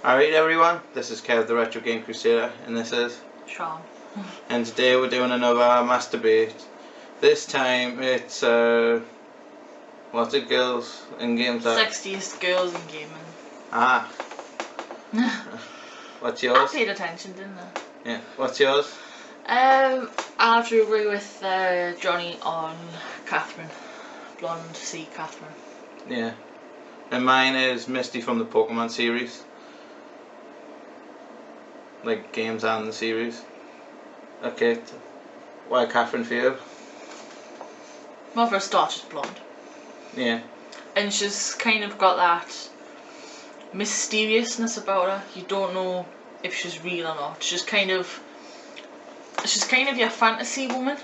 Alright everyone, this is Kev the Retro Game Crusader, and this is Sean. And today we're doing another masturbate. This time it's what's it, girls in games? Sexiest girls in gaming. Ah. What's yours? I paid attention, didn't I? Yeah. What's yours? I have to agree with Johnny on Catherine. Blonde C. Catherine. Yeah. And mine is Misty from the Pokemon series. Like games and the series. Okay. Why Catherine for you? Well, for a start, she's blonde. Yeah. And she's kind of got that mysteriousness about her. You don't know if she's real or not. She's kind of your fantasy woman.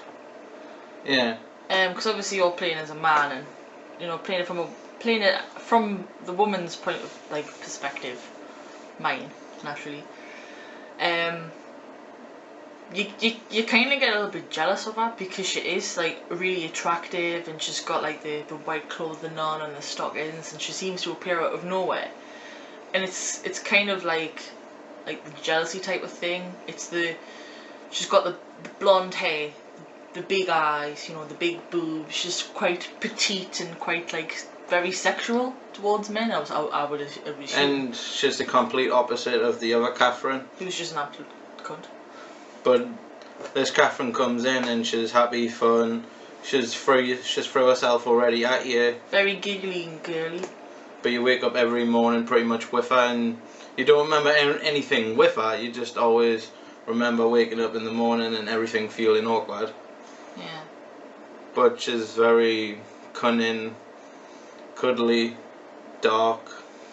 Yeah. Because obviously you're playing as a man, and you know, playing it from the woman's point of perspective, mine naturally. You kind of get a little bit jealous of her because she is like really attractive, and she's got like the white clothing on and the stockings, and she seems to appear out of nowhere. And it's kind of like the jealousy type of thing. She's got the blonde hair, the big eyes, you know, the big boobs. She's quite petite and quite very sexual towards men. I would assume. And she's the complete opposite of the other Catherine. He was just an absolute cunt. But this Catherine comes in and she's happy, fun. She's threw herself already at you. Very giggly and girly. But you wake up every morning pretty much with her, and you don't remember anything with her. You just always remember waking up in the morning and everything feeling awkward. Yeah. But she's very cunning, cuddly, dark.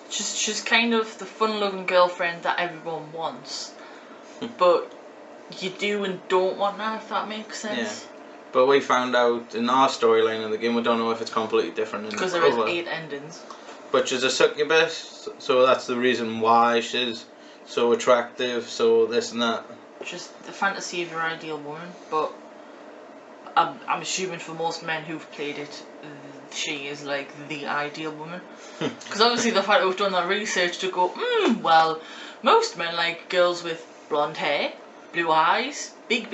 She's kind of the fun-loving girlfriend that everyone wants, but you do and don't want her, if that makes sense. Yeah. But we found out in our storyline of the game, we don't know if it's completely different. Because there is 8 endings. But she's a succubus, so that's the reason why she's so attractive, so this and that. Just the fantasy of your ideal woman, but I'm assuming for most men who've played it, she is like the ideal woman. Because obviously the fact that we've done that research to go, well, most men like girls with blonde hair, blue eyes, big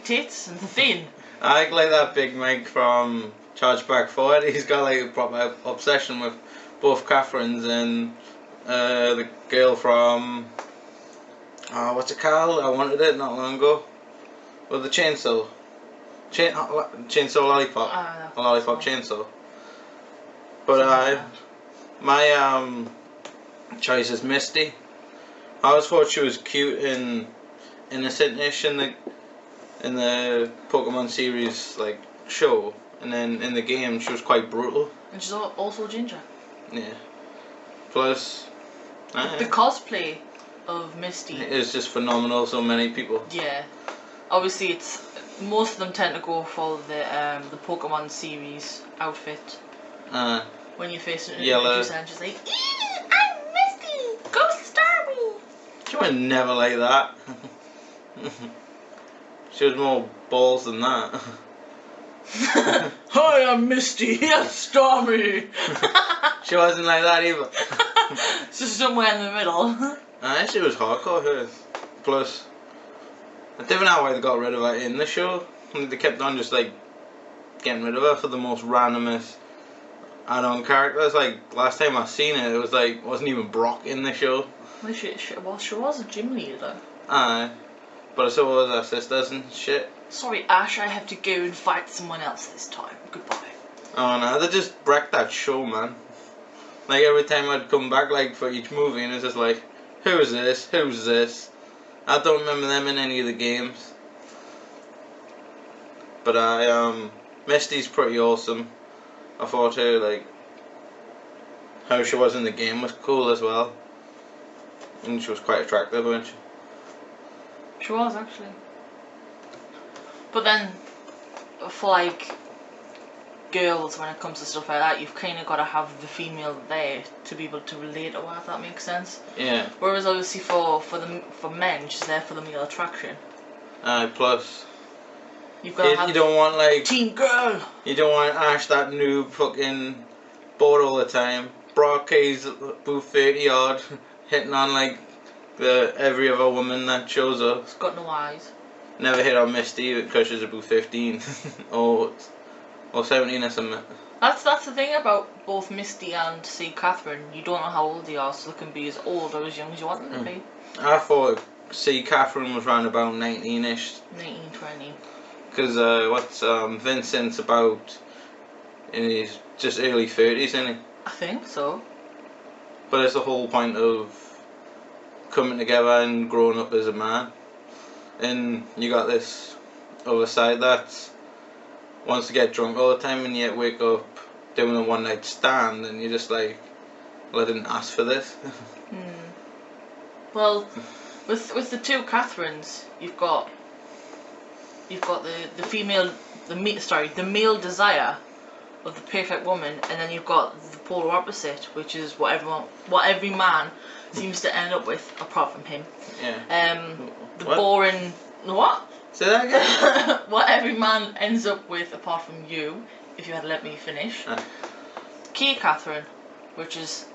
tits, and thin. I like that Big Mike from Charge Back Forward. He's got like a proper obsession with both Catherines and the girl from what's it called? I wanted it not long ago. With the chainsaw. Chainsaw lollipop. A lollipop chainsaw. But my choice is Misty. I always thought she was cute and innocent-ish in the Pokemon series show, and then in the game she was quite brutal. And she's also ginger. Yeah. Plus, the cosplay of Misty is just phenomenal. So many people. Yeah. Obviously, most of them tend to go for the Pokemon series outfit. When you're facing an introducer and she's like, I'm Misty! Go star me! She would never like that. She was more balls than that. Hi, I'm Misty. Yes, star me! She wasn't like that either. So somewhere in the middle. She was hardcore, her. Plus, I don't know why they got rid of her in the show. They kept on just getting rid of her for the most randomest add-on characters. Last time I seen it, it was wasn't even Brock in the show. Well, she was a gym leader. But so was her sisters and shit. Sorry, Ash, I have to go and fight someone else this time. Goodbye. Oh no, they just wrecked that show, man. Every time I'd come back for each movie, and it's just who's this? Who's this? I don't remember them in any of the games. But Misty's pretty awesome. I thought her how she was in the game was cool as well. And she was quite attractive, wasn't she? She was, actually. But then, for girls, when it comes to stuff like that, you've kind of got to have the female there to be able to relate to her, if that makes sense. Yeah. Whereas obviously for men, she's there for the male attraction. Plus, you've got to have you don't want teen girl. You don't want Ash, that noob, fucking bored all the time. Brock, he's booth 30 odd. hitting on like every other woman that shows up. It's got no eyes. Never hit on Misty because she's about 15 or 17 or something. That's the thing about both Misty and say Catherine. You don't know how old they are, so they can be as old or as young as you want them to be. I thought see Catherine was around about 19ish. 19, 20. Because what's Vincent's about in his just early 30s, isn't he? I think so. But it's the whole point of coming together and growing up as a man. And you got this other side that wants to get drunk all the time and yet wake up doing a one night stand and you're just like, well, I didn't ask for this. Well, with the two Catherines, you've got the female, the male desire of the perfect woman, and then you've got the polar opposite, which is what every man seems to end up with, apart from him. Yeah. The what? boring what? Say that again. What every man ends up with, apart from you, if you had let me finish. Key Catherine, which is,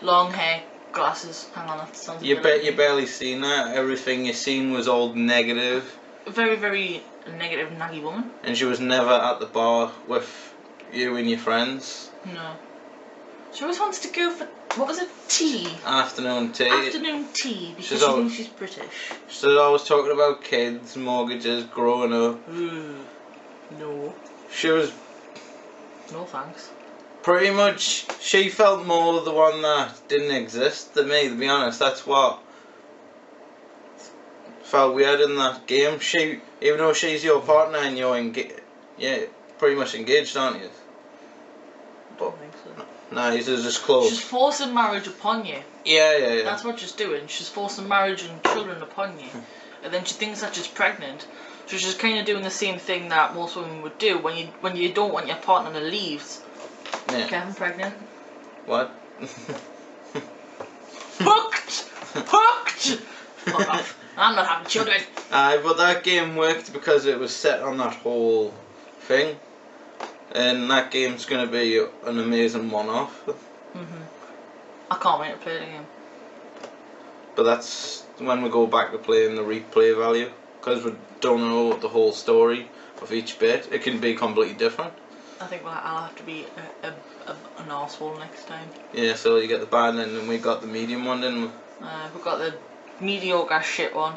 long hair, glasses. Hang on, that sounds. You barely seen that. Everything you seen was all negative. Very, very negative, naggy woman. And she was never at the bar with you and your friends. No. She always wants to go for, what was it, tea? Afternoon tea. Afternoon tea, because she thinks she's British. She's always talking about kids, mortgages, growing up. No. She was No thanks. pretty much, she felt more the one that didn't exist than me, to be honest. That's what felt weird in that game. She, even though she's your partner and you're pretty much engaged, aren't you? I don't think so. Nah, you're just close. She's forcing marriage upon you. Yeah. That's what she's doing. She's forcing marriage and children upon you. And then she thinks that she's pregnant. So she's kind of doing the same thing that most women would do when you don't want your partner to leave. Yeah. Okay, I'm pregnant. What? Hooked! Fuck off. I'm not having children. But that game worked because it was set on that whole thing. And that game's going to be an amazing one-off. I can't wait to play it again. But that's when we go back to playing the replay value. Because we don't know the whole story of each bit. It can be completely different. I think I'll have to be an arsehole next time. Yeah, so you get the bad end and we got the medium one, didn't we? We've got the mediocre shit one.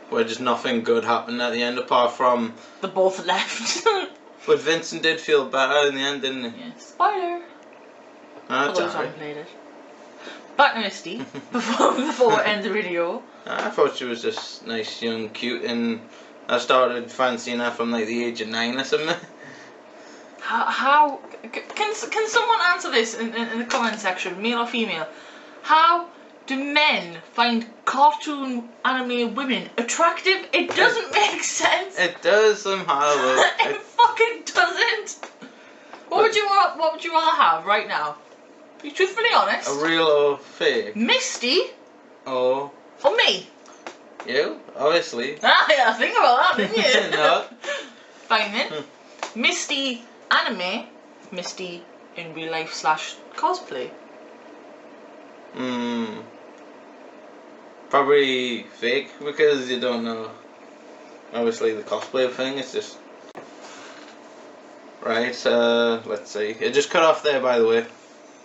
Where just nothing good happened at the end apart from... They both left. But Vincent did feel better in the end, didn't he? Yeah, spoiler. That's Although I haven't played it. Back to Misty, before we end the video. I thought she was just nice, young, cute, and I started fancying her from like the age of 9 or something. How can someone answer this in the comment section, male or female? How do men find cartoon anime women attractive? It doesn't make sense. It does somehow. It fucking doesn't. What would you rather have right now? Be truthfully honest. A real or fake? Misty Oh. or me? You? Obviously. Ah, yeah, think about that, didn't you? No. Fine then. Misty anime, Misty in real life / cosplay. Probably fake because you don't know. Obviously the cosplay thing is just... Right, let's see. It just cut off there, by the way.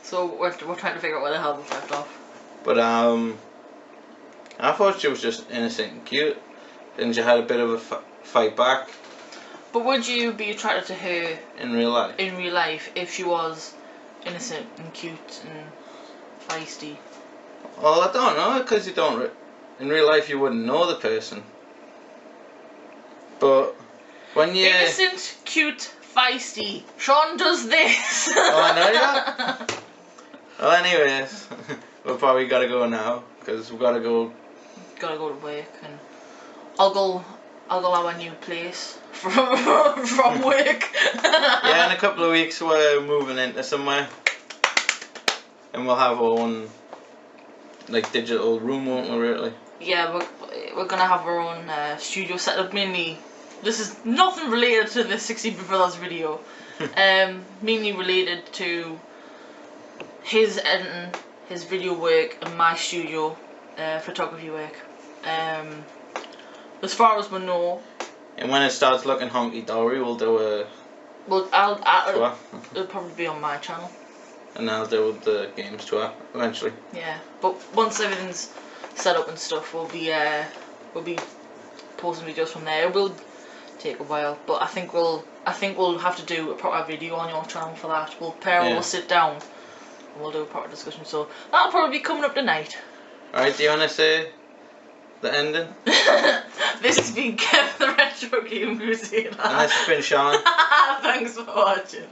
So we're trying to figure out where the hell we left off. But I thought she was just innocent and cute. And she had a bit of a fight back. But would you be attracted to her in real life? In real life, if she was innocent and cute and feisty? Well, I don't know, because you don't... in real life, you wouldn't know the person. But when you... Innocent, cute, feisty. Sean does this. Oh, I know that. Well, anyways, we've probably got to go now, because we've got to go... Gotta go to work, and I'll go our new place from work. Yeah, in a couple of weeks we're moving into somewhere, and we'll have our own like digital room, won't we? Really? Yeah, we're gonna have our own studio set up. Mainly, this is nothing related to the 60 Brothers video. Mainly related to his editing, his video work and my studio photography work. As far as we know. And when it starts looking honky dory, we'll do a. Well, it'll probably be on my channel. And I'll do the games tour eventually. Yeah, but once everything's set up and stuff, we'll be posting videos from there. It will take a while, but I think we'll have to do a proper video on your channel for that. We'll sit down and we'll do a proper discussion. So that'll probably be coming up tonight. Alright, do you want to say the ending? This has been Kevin the Retro Game Museum. And this has been Sean. Thanks for watching.